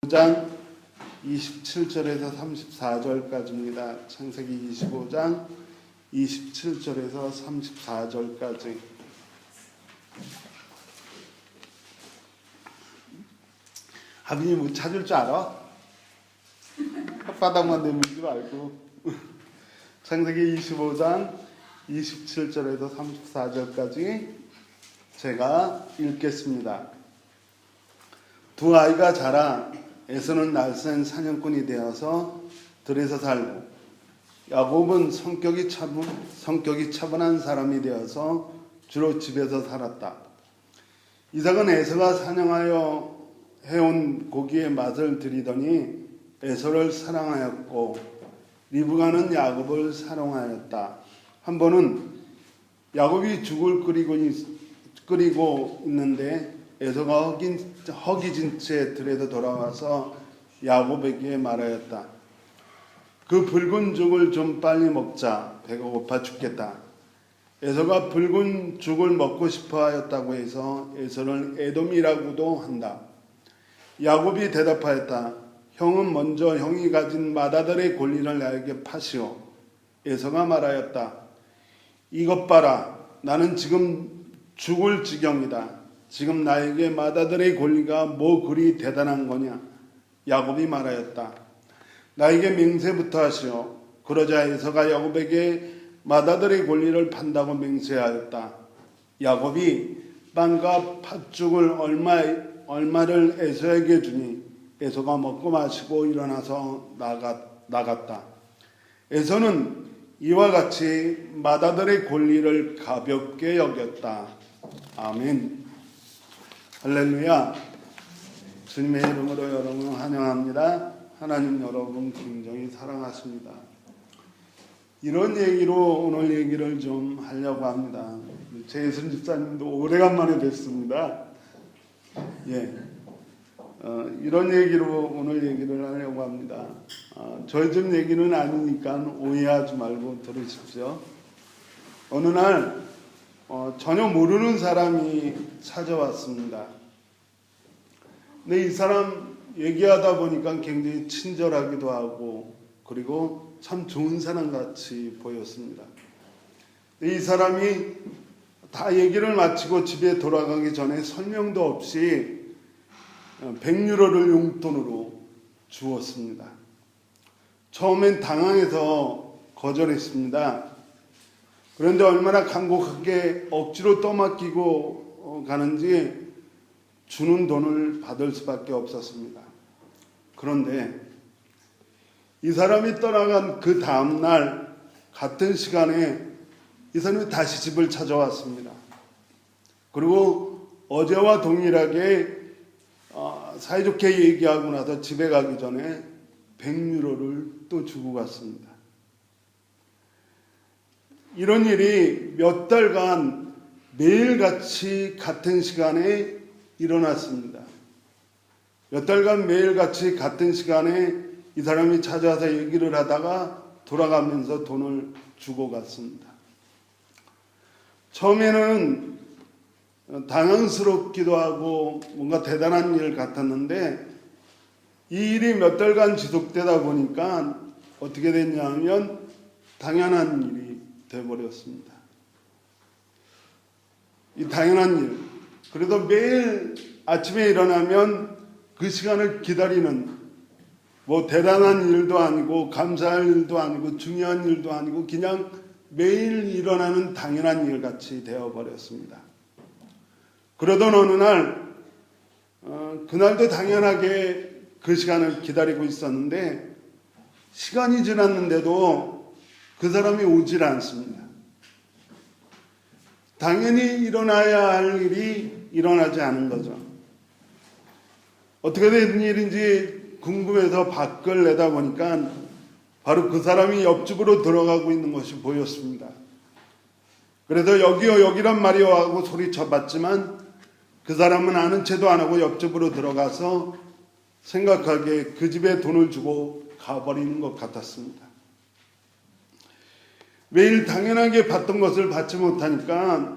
장 27절에서 34절까지입니다. 창세기 25장 27절에서 34절까지. 하빈이 뭐 찾을 줄 알아? 혓바닥만 내밀지 말고. 창세기 25장 27절에서 34절까지 제가 읽겠습니다. 두 아이가 자라 에서는 날쌘 사냥꾼이 되어서 들에서 살고, 야곱은 성격이 차분한 사람이 되어서 주로 집에서 살았다. 이삭은 에서가 사냥하여 해온 고기의 맛을 들이더니 에서를 사랑하였고, 리브가는 야곱을 사랑하였다. 한 번은 야곱이 죽을 끓이고 있는데 에서가 허기진 채 들에서 돌아와서 야곱에게 말하였다. 그 붉은 죽을 좀 빨리 먹자. 배가 고파 죽겠다. 에서가 붉은 죽을 먹고 싶어 하였다고 해서 에서를 에돔이라고도 한다. 야곱이 대답하였다. 형은 먼저 형이 가진 맏아들의 권리를 나에게 파시오. 에서가 말하였다. 이것 봐라. 나는 지금 죽을 지경이다. 지금 나에게 맏아들의 권리가 뭐 그리 대단한 거냐? 야곱이 말하였다. 나에게 맹세부터 하시오. 그러자 에서가 야곱에게 맏아들의 권리를 판다고 맹세하였다. 야곱이 빵과 팥죽을 얼마를 에서에게 주니 에서가 먹고 마시고 일어나서 나갔다. 에서는 이와 같이 맏아들의 권리를 가볍게 여겼다. 아멘. 할렐루야. 주님의 이름으로 여러분 환영합니다. 하나님 여러분 굉장히 사랑하십니다. 이런 얘기로 오늘 얘기를 좀 하려고 합니다. 최예순 집사님도 오래간만에 뵙습니다. 이런 얘기로 오늘 얘기를 하려고 합니다. 저희 집 얘기는 아니니까 오해하지 말고 들으십시오. 어느 날 전혀 모르는 사람이 찾아왔습니다. 근데 이 사람 얘기하다 보니까 굉장히 친절하기도 하고 그리고 참 좋은 사람 같이 보였습니다. 이 사람이 다 얘기를 마치고 집에 돌아가기 전에 설명도 없이 100유로를 용돈으로 주었습니다. 처음엔 당황해서 거절했습니다. 그런데 얼마나 간곡하게 억지로 떠맡기고 가는지 주는 돈을 받을 수밖에 없었습니다. 그런데 이 사람이 떠나간 그 다음날 같은 시간에 이 사람이 다시 집을 찾아왔습니다. 그리고 어제와 동일하게 사이좋게 얘기하고 나서 집에 가기 전에 100유로를 또 주고 갔습니다. 이런 일이 몇 달간 매일같이 같은 시간에 일어났습니다. 몇 달간 매일같이 같은 시간에 이 사람이 찾아와서 얘기를 하다가 돌아가면서 돈을 주고 갔습니다. 처음에는 당황스럽기도 하고 뭔가 대단한 일 같았는데 이 일이 몇 달간 지속되다 보니까 어떻게 됐냐 하면 당연한 일이 되어버렸습니다. 이 당연한 일. 그래도 매일 아침에 일어나면 그 시간을 기다리는 뭐 대단한 일도 아니고 감사할 일도 아니고 중요한 일도 아니고 그냥 매일 일어나는 당연한 일 같이 되어버렸습니다. 그러던 어느 날 그날도 당연하게 그 시간을 기다리고 있었는데 시간이 지났는데도 그 사람이 오질 않습니다. 당연히 일어나야 할 일이 일어나지 않은 거죠. 어떻게 된 일인지 궁금해서 밖을 내다보니까 바로 그 사람이 옆집으로 들어가고 있는 것이 보였습니다. 그래서 여기요 여기란 말이요 하고 소리쳐봤지만 그 사람은 아는 체도 안 하고 옆집으로 들어가서 생각하기에 그 집에 돈을 주고 가버리는 것 같았습니다. 매일 당연하게 받던 것을 받지 못하니까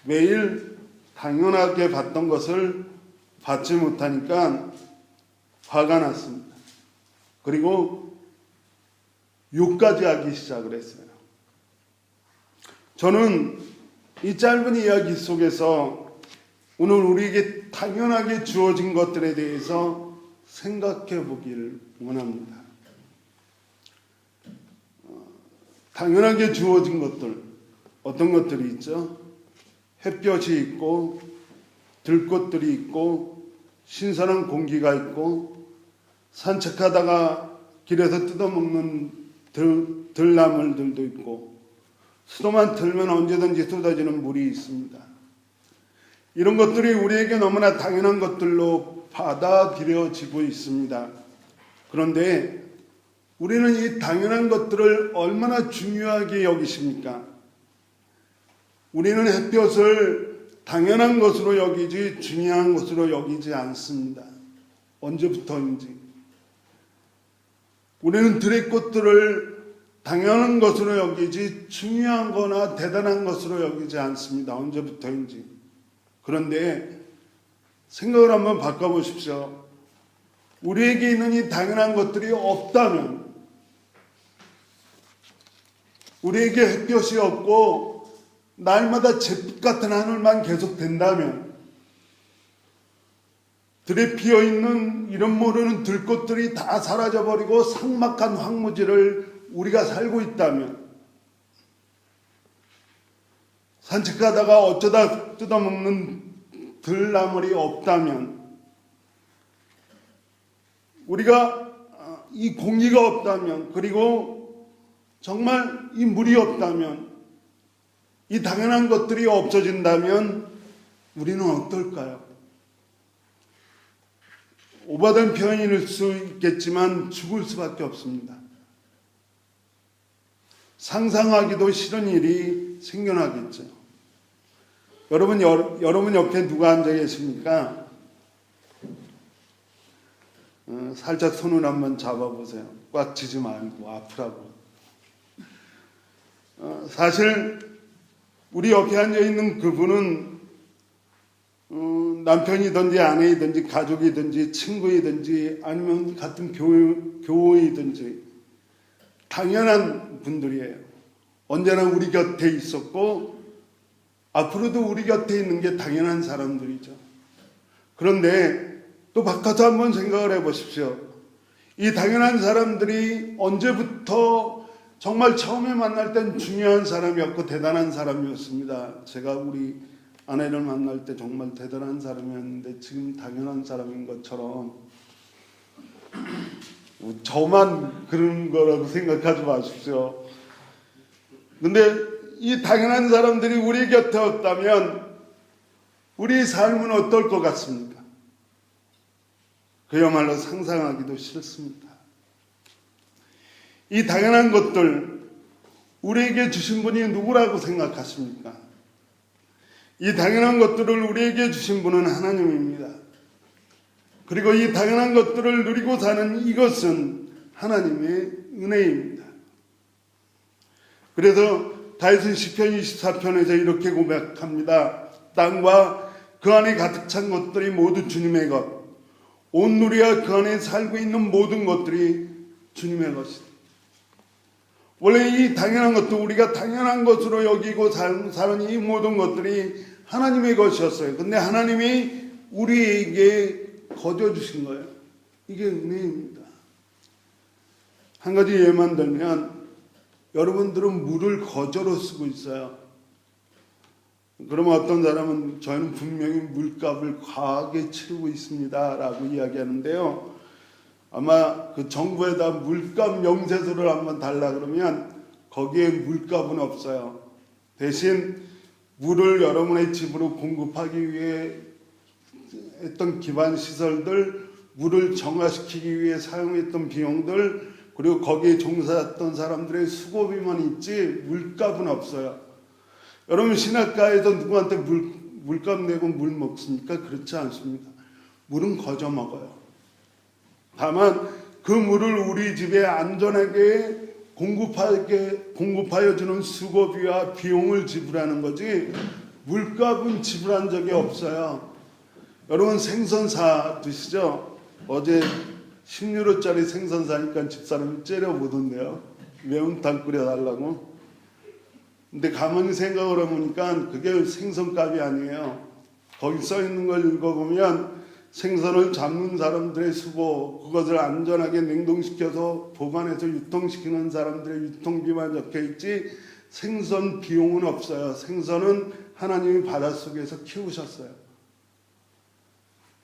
매일 당연하게 받던 것을 받지 못하니까 화가 났습니다. 그리고 욕까지 하기 시작을 했어요. 저는 이 짧은 이야기 속에서 오늘 우리에게 당연하게 주어진 것들에 대해서 생각해 보기를 원합니다. 당연하게 주어진 것들, 어떤 것들이 있죠? 햇볕이 있고 들꽃들이 있고 신선한 공기가 있고 산책하다가 길에서 뜯어먹는 들나물들도 있고 수도만 틀면 언제든지 쏟아지는 물이 있습니다. 이런 것들이 우리에게 너무나 당연한 것들로 받아들여지고 있습니다. 그런데 우리는 이 당연한 것들을 얼마나 중요하게 여기십니까? 우리는 햇볕을 당연한 것으로 여기지 중요한 것으로 여기지 않습니다. 언제부터인지. 우리는 들의 꽃들을 당연한 것으로 여기지 중요한 거나 대단한 것으로 여기지 않습니다. 언제부터인지. 그런데 생각을 한번 바꿔보십시오. 우리에게 있는 이 당연한 것들이 없다면, 우리에게 햇볕이 없고 날마다 잿빛 같은 하늘만 계속 된다면, 들에 피어있는 이름 모르는 들꽃들이 다 사라져버리고 삭막한 황무지를 우리가 살고 있다면, 산책하다가 어쩌다 뜯어먹는 들나물이 없다면, 우리가 이 공기가 없다면, 그리고 정말 이 물이 없다면, 이 당연한 것들이 없어진다면 우리는 어떨까요? 오바된 표현일 수 있겠지만 죽을 수밖에 없습니다. 상상하기도 싫은 일이 생겨나겠죠. 여러분 옆에 누가 앉아 계십니까? 살짝 손을 한번 잡아보세요. 꽉 쥐지 말고 아프라고. 사실 우리 옆에 앉아있는 그분은 남편이든지 아내이든지 가족이든지 친구이든지 아니면 같은 교우이든지 당연한 분들이에요. 언제나 우리 곁에 있었고 앞으로도 우리 곁에 있는 게 당연한 사람들이죠. 그런데 또 바꿔서 한번 생각을 해보십시오. 이 당연한 사람들이 언제부터 정말 처음에 만날 땐 중요한 사람이었고 대단한 사람이었습니다. 제가 우리 아내를 만날 때 정말 대단한 사람이었는데 지금 당연한 사람인 것처럼 저만 그런 거라고 생각하지 마십시오. 근데 이 당연한 사람들이 우리 곁에 없다면 우리 삶은 어떨 것 같습니까? 그야말로 상상하기도 싫습니다. 이 당연한 것들 우리에게 주신 분이 누구라고 생각하십니까? 이 당연한 것들을 우리에게 주신 분은 하나님입니다. 그리고 이 당연한 것들을 누리고 사는 이것은 하나님의 은혜입니다. 그래서 다윗은 시편 24편에서 이렇게 고백합니다. 땅과 그 안에 가득 찬 것들이 모두 주님의 것, 온 누리와 그 안에 살고 있는 모든 것들이 주님의 것이다. 원래 이 당연한 것도 우리가 당연한 것으로 여기고 사는 이 모든 것들이 하나님의 것이었어요. 근데 하나님이 우리에게 거둬주신 거예요. 이게 은혜입니다. 한 가지 예만 들면 여러분들은 물을 거저로 쓰고 있어요. 그러면 어떤 사람은 저희는 분명히 물값을 과하게 치르고 있습니다 라고 이야기하는데요. 아마 그 정부에다 물값 명세서를 한번 달라 그러면 거기에 물값은 없어요. 대신 물을 여러분의 집으로 공급하기 위해 했던 기반 시설들, 물을 정화시키기 위해 사용했던 비용들, 그리고 거기에 종사했던 사람들의 수고비만 있지 물값은 없어요. 여러분 신학가에서 누구한테 물값 내고 물 먹습니까? 그렇지 않습니다. 물은 거저 먹어요. 다만 그 물을 우리 집에 안전하게 공급하여 주는 수고비와 비용을 지불하는 거지 물값은 지불한 적이 없어요. 여러분 생선 사 드시죠? 어제 10유로짜리 생선 사니까 집사람이 째려보던데요. 매운탕 끓여달라고. 근데 가만히 생각을 해보니까 그게 생선값이 아니에요. 거기 써 있는 걸 읽어보면 생선을 잡는 사람들의 수고, 그것을 안전하게 냉동시켜서 보관해서 유통시키는 사람들의 유통비만 적혀 있지 생선 비용은 없어요. 생선은 하나님이 바닷속에서 키우셨어요.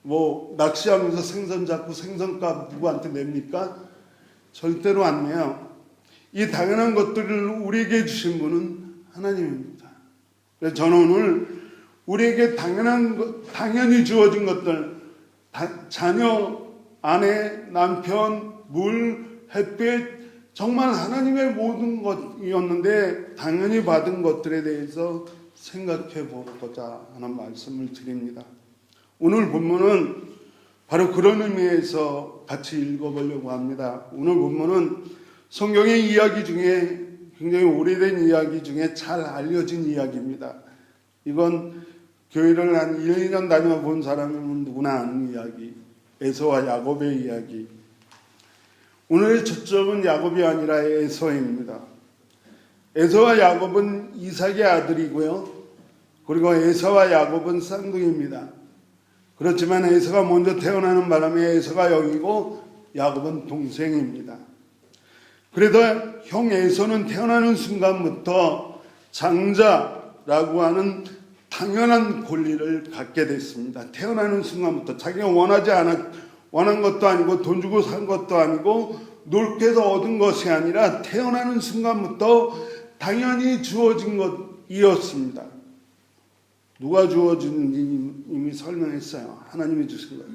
뭐 낚시하면서 생선 잡고 생선값 누구한테 냅니까? 절대로 안 내요. 이 당연한 것들을 우리에게 주신 분은 하나님입니다. 그래서 저는 오늘 우리에게 당연히 주어진 것들, 자녀, 아내, 남편, 물, 햇빛, 정말 하나님의 모든 것이었는데 당연히 받은 것들에 대해서 생각해 보고자 하는 말씀을 드립니다. 오늘 본문은 바로 그런 의미에서 같이 읽어보려고 합니다. 오늘 본문은 성경의 이야기 중에 굉장히 오래된 이야기 중에 잘 알려진 이야기입니다. 이건 교회를 한 1, 2년 다녀본 사람이면 누구나 아는 이야기, 에서와 야곱의 이야기. 오늘의 초점은 야곱이 아니라 에서입니다. 에서와 야곱은 이삭의 아들이고요. 그리고 에서와 야곱은 쌍둥이입니다. 그렇지만 에서가 먼저 태어나는 바람에 에서가 형이고 야곱은 동생입니다. 그래도 형 에서는 태어나는 순간부터 장자라고 하는 당연한 권리를 갖게 됐습니다. 태어나는 순간부터 자기가 원한 것도 아니고 돈 주고 산 것도 아니고 노력해서 해서 얻은 것이 아니라 태어나는 순간부터 당연히 주어진 것이었습니다. 누가 주어진지 이미 설명했어요. 하나님이 주신 거예요.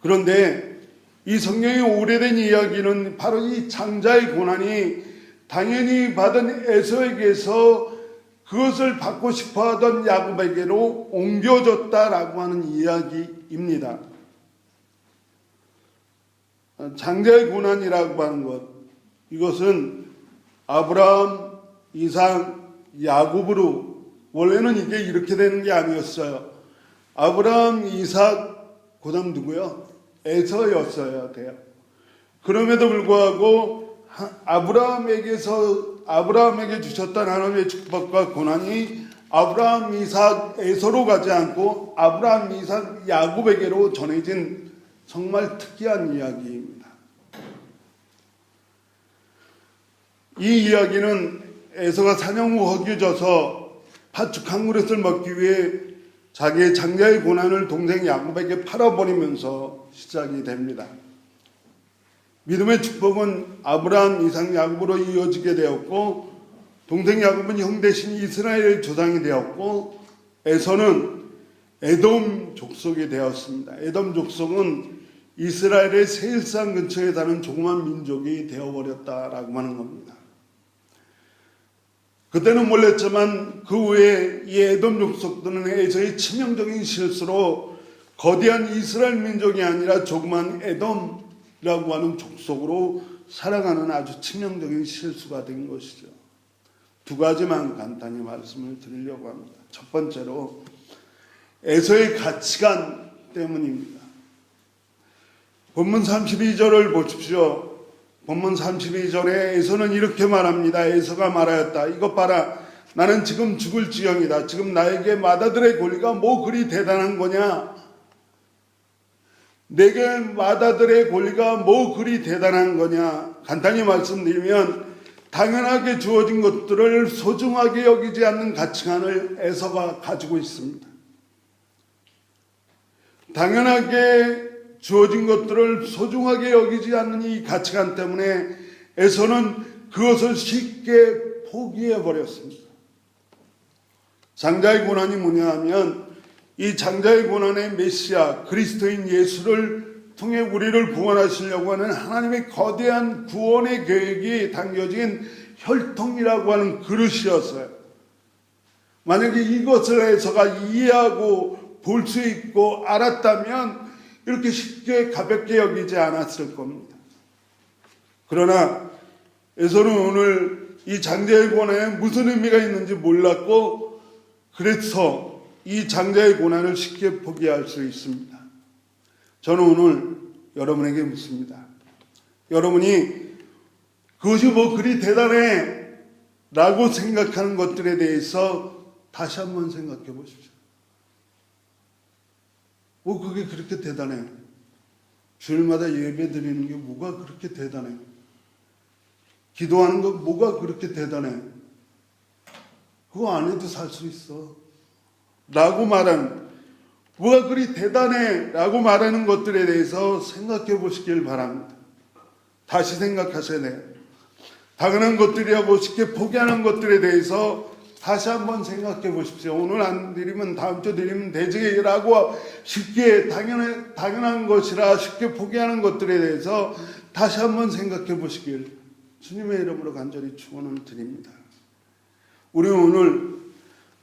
그런데 이 성경의 오래된 이야기는 바로 이 장자의 고난이 당연히 받은 에서에게서 그것을 받고 싶어하던 야곱에게로 옮겨졌다라고 하는 이야기입니다. 장자의 고난이라고 하는 것, 이것은 아브라함, 이삭, 야곱으로 원래는 이게 이렇게 되는 게 아니었어요. 아브라함, 이삭, 그 다음 누구요? 에서였어야 돼요. 그럼에도 불구하고 아브라함에게 주셨던 하나님의 축복과 고난이 아브라함, 이삭, 에서로 가지 않고 아브라함, 이삭, 야곱에게로 전해진 정말 특이한 이야기입니다. 이 이야기는 에서가 사냥 후 허기져서 팥죽 한 그릇을 먹기 위해 자기의 장자의 고난을 동생 야곱에게 팔아버리면서 시작이 됩니다. 믿음의 축복은 아브라함, 이삭, 야곱으로 이어지게 되었고 동생 야곱은 형 대신 이스라엘의 조상이 되었고 에서는 에돔 족속이 되었습니다. 에돔 족속은 이스라엘의 세일산 근처에 사는 조그만 민족이 되어버렸다라고 하는 겁니다. 그때는 몰랐지만 그 후에 이 에돔 족속들은 에서의 치명적인 실수로 거대한 이스라엘 민족이 아니라 조그만 에돔이라고 하는 족속으로 살아가는 아주 치명적인 실수가 된 것이죠. 두 가지만 간단히 말씀을 드리려고 합니다. 첫 번째로 에서의 가치관 때문입니다. 본문 32절을 보십시오. 본문 32절에 에서는 이렇게 말합니다. 에서가 말하였다. 이것 봐라. 나는 지금 죽을 지경이다. 지금 나에게 맏아들의 권리가 뭐 그리 대단한 거냐? 내게 맏아들의 권리가 뭐 그리 대단한 거냐? 간단히 말씀드리면 당연하게 주어진 것들을 소중하게 여기지 않는 가치관을 에서가 가지고 있습니다. 당연하게 주어진 것들을 소중하게 여기지 않는 이 가치관 때문에 에서는 그것을 쉽게 포기해버렸습니다. 장자의 고난이 뭐냐 하면 이 장자의 고난의 메시아 그리스도인 예수를 통해 우리를 구원하시려고 하는 하나님의 거대한 구원의 계획이 담겨진 혈통이라고 하는 그릇이었어요. 만약에 이것을 에서가 이해하고 볼 수 있고 알았다면 이렇게 쉽게 가볍게 여기지 않았을 겁니다. 그러나 에서는 오늘 이 장자의 고난에 무슨 의미가 있는지 몰랐고 그래서 이 장자의 고난을 쉽게 포기할 수 있습니다. 저는 오늘 여러분에게 묻습니다. 여러분이 그것이 뭐 그리 대단해 라고 생각하는 것들에 대해서 다시 한번 생각해 보십시오. 뭐 그게 그렇게 대단해? 주일마다 예배 드리는 게 뭐가 그렇게 대단해? 기도하는 거 뭐가 그렇게 대단해? 그거 안 해도 살 수 있어 라고 말하는, 뭐가 그리 대단해 라고 말하는 것들에 대해서 생각해 보시길 바랍니다. 다시 생각하셔야 돼요. 당연한 것들이라고 쉽게 포기하는 것들에 대해서 다시 한번 생각해 보십시오. 오늘 안 드리면 다음 주 드리면 되지라고 쉽게 당연한 것이라 쉽게 포기하는 것들에 대해서 다시 한번 생각해 보시길 주님의 이름으로 간절히 축원을 드립니다. 우리 오늘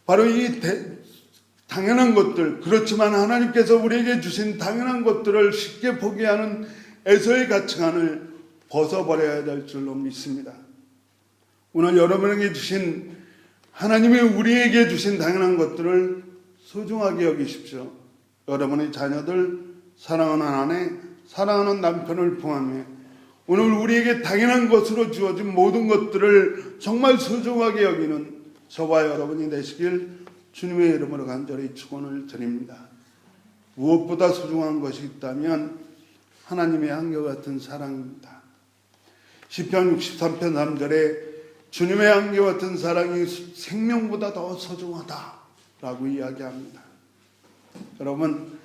바로 이 당연한 것들, 그렇지만 하나님께서 우리에게 주신 당연한 것들을 쉽게 포기하는 에서의 가치관을 벗어버려야 될 줄로 믿습니다. 오늘 여러분에게 주신, 하나님이 우리에게 주신 당연한 것들을 소중하게 여기십시오. 여러분의 자녀들, 사랑하는 아내, 사랑하는 남편을 포함해 오늘 우리에게 당연한 것으로 주어진 모든 것들을 정말 소중하게 여기는 저와 여러분이 되시길 주님의 이름으로 간절히 축원을 드립니다. 무엇보다 소중한 것이 있다면 하나님의 한결같은 사랑입니다. 시편 63편 3절에 주님의 한결같은 사랑이 생명보다 더 소중하다라고 이야기합니다. 여러분,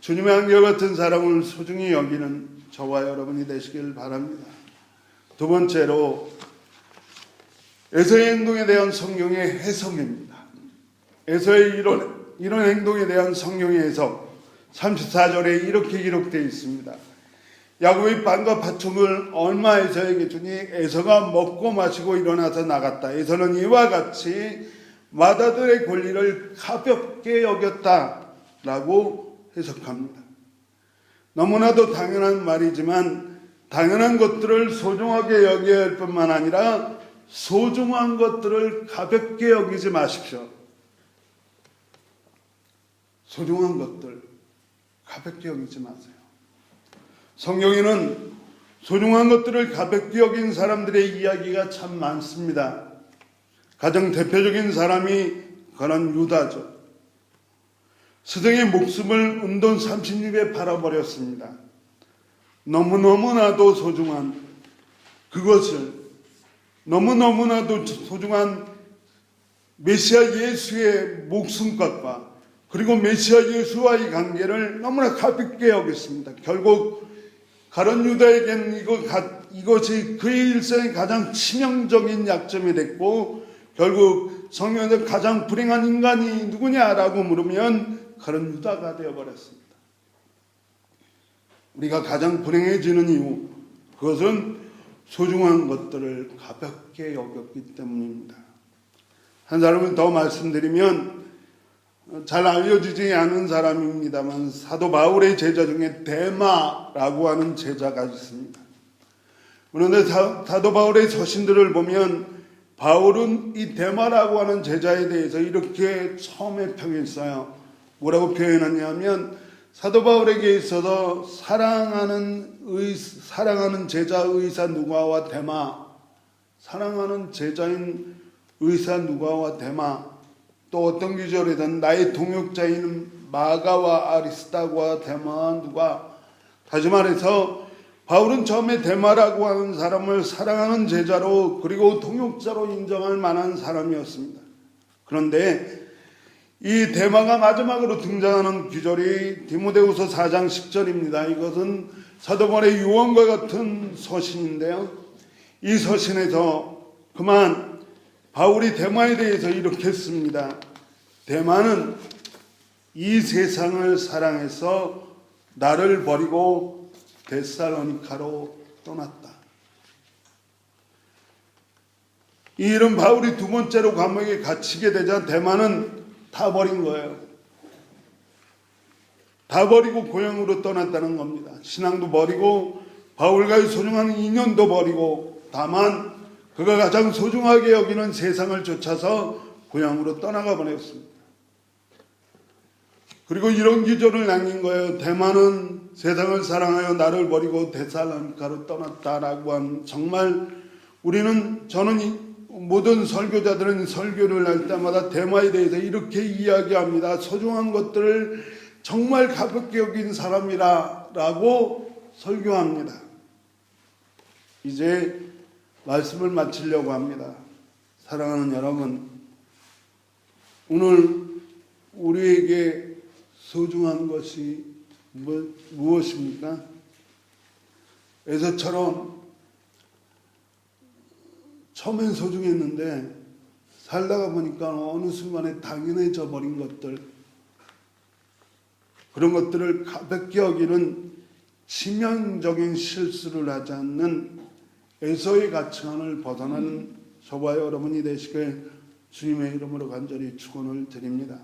주님의 한결같은 사랑을 소중히 여기는 저와 여러분이 되시길 바랍니다. 두 번째로 에서의 행동에 대한 성경의 해석입니다. 에서의 이런 행동에 대한 성경의 해석 34절에 이렇게 기록되어 있습니다. 야곱이 빵과 팥죽을 얼마 에서에게 주니 에서가 먹고 마시고 일어나서 나갔다. 에서는 이와 같이 맏아들의 권리를 가볍게 여겼다라고 해석합니다. 너무나도 당연한 말이지만 당연한 것들을 소중하게 여겨야 할 뿐만 아니라 소중한 것들을 가볍게 여기지 마십시오. 소중한 것들 가볍게 여기지 마세요. 성경에는 소중한 것들을 가볍게 여긴 사람들의 이야기가 참 많습니다. 가장 대표적인 사람이 그런 유다죠. 스승의 목숨을 은돈 30립에 팔아버렸습니다. 너무너무나도 소중한 그것을, 너무너무나도 소중한 메시아 예수의 목숨값과 그리고 메시아 예수와의 관계를 너무나 가볍게 여겼습니다. 결국 가룟 유다에겐 이것이 그의 일생의 가장 치명적인 약점이 됐고, 결국 성경에서 가장 불행한 인간이 누구냐라고 물으면 가룟 유다가 되어버렸습니다. 우리가 가장 불행해지는 이유, 그것은 소중한 것들을 가볍게 여겼기 때문입니다. 한 사람을 더 말씀드리면 잘 알려지지 않은 사람입니다만 사도 바울의 제자 중에 데마라고 하는 제자가 있습니다. 그런데 사도 바울의 서신들을 보면 바울은 이 데마라고 하는 제자에 대해서 이렇게 처음에 표현했어요. 뭐라고 표현하냐면 사도 바울에게 있어서 사랑하는 제자 의사 누가와 데마, 사랑하는 제자인 의사 누가와 데마, 또 어떤 구절에는 나의 동역자인 마가와 아리스타고와 데마와 누가, 다시 말해서 바울은 처음에 데마라고 하는 사람을 사랑하는 제자로 그리고 동역자로 인정할 만한 사람이었습니다. 그런데 이 데마가 마지막으로 등장하는 구절이 디모데후서 4장 10절입니다. 이것은 사도 바울의 유언과 같은 서신인데요. 이 서신에서 그만 바울이 데마에 대해서 이렇게 했습니다. 데마는 이 세상을 사랑해서 나를 버리고 데살로니가로 떠났다. 이 일은 바울이 두 번째로 감옥에 갇히게 되자 데마는 다 버린 거예요. 다 버리고 고향으로 떠났다는 겁니다. 신앙도 버리고 바울과의 소중한 인연도 버리고, 다만 그가 가장 소중하게 여기는 세상을 쫓아서 고향으로 떠나가 버렸습니다. 그리고 이런 기절을 남긴 거예요. 데마는 세상을 사랑하여 나를 버리고 데살로니가로 떠났다라고 한, 정말 저는 이 모든 설교자들은 설교를 할 때마다 데마에 대해서 이렇게 이야기합니다. 소중한 것들을 정말 가볍게 여긴 사람이라고 설교합니다. 이제 말씀을 마치려고 합니다. 사랑하는 여러분, 오늘 우리에게 소중한 것이 무엇입니까? 에서처럼 처음엔 소중했는데 살다가 보니까 어느 순간에 당연해져 버린 것들, 그런 것들을 가볍게 여기는 치명적인 실수를 하지 않는 에서의 가치관을 벗어나는 저와 여러분이 되시길 주님의 이름으로 간절히 축원을 드립니다.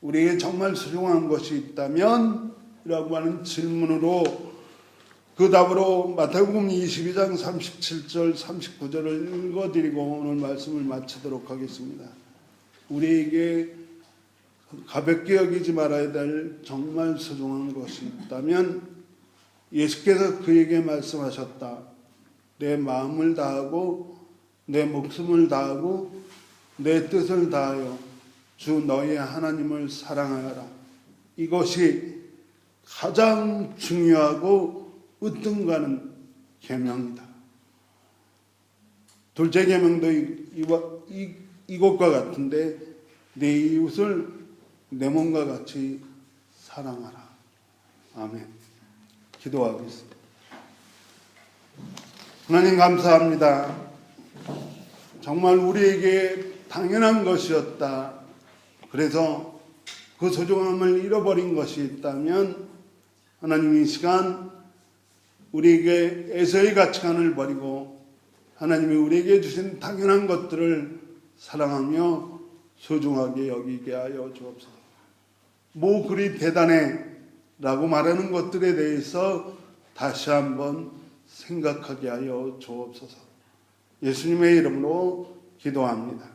우리에게 정말 소중한 것이 있다면? 이라고 하는 질문으로 그 답으로 마태복음 22장 37절 39절을 읽어드리고 오늘 말씀을 마치도록 하겠습니다. 우리에게 가볍게 여기지 말아야 될 정말 소중한 것이 있다면 예수께서 그에게 말씀하셨다. 내 마음을 다하고 내 목숨을 다하고 내 뜻을 다하여 주 너의 하나님을 사랑하여라. 이것이 가장 중요하고 으뜸가는 계명이다. 둘째 계명도 이것과 같은데 내 이웃을 내 몸과 같이 사랑하라. 아멘. 기도하겠습니다. 하나님 감사합니다. 정말 우리에게 당연한 것이었다. 그래서 그 소중함을 잃어버린 것이 있다면 하나님 이 시간 우리에게 에서의 가치관을 버리고 하나님이 우리에게 주신 당연한 것들을 사랑하며 소중하게 여기게 하여 주옵소서. 뭐 그리 대단해 라고 말하는 것들에 대해서 다시 한번 생각하게 하여 주옵소서. 예수님의 이름으로 기도합니다.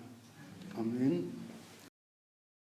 아멘.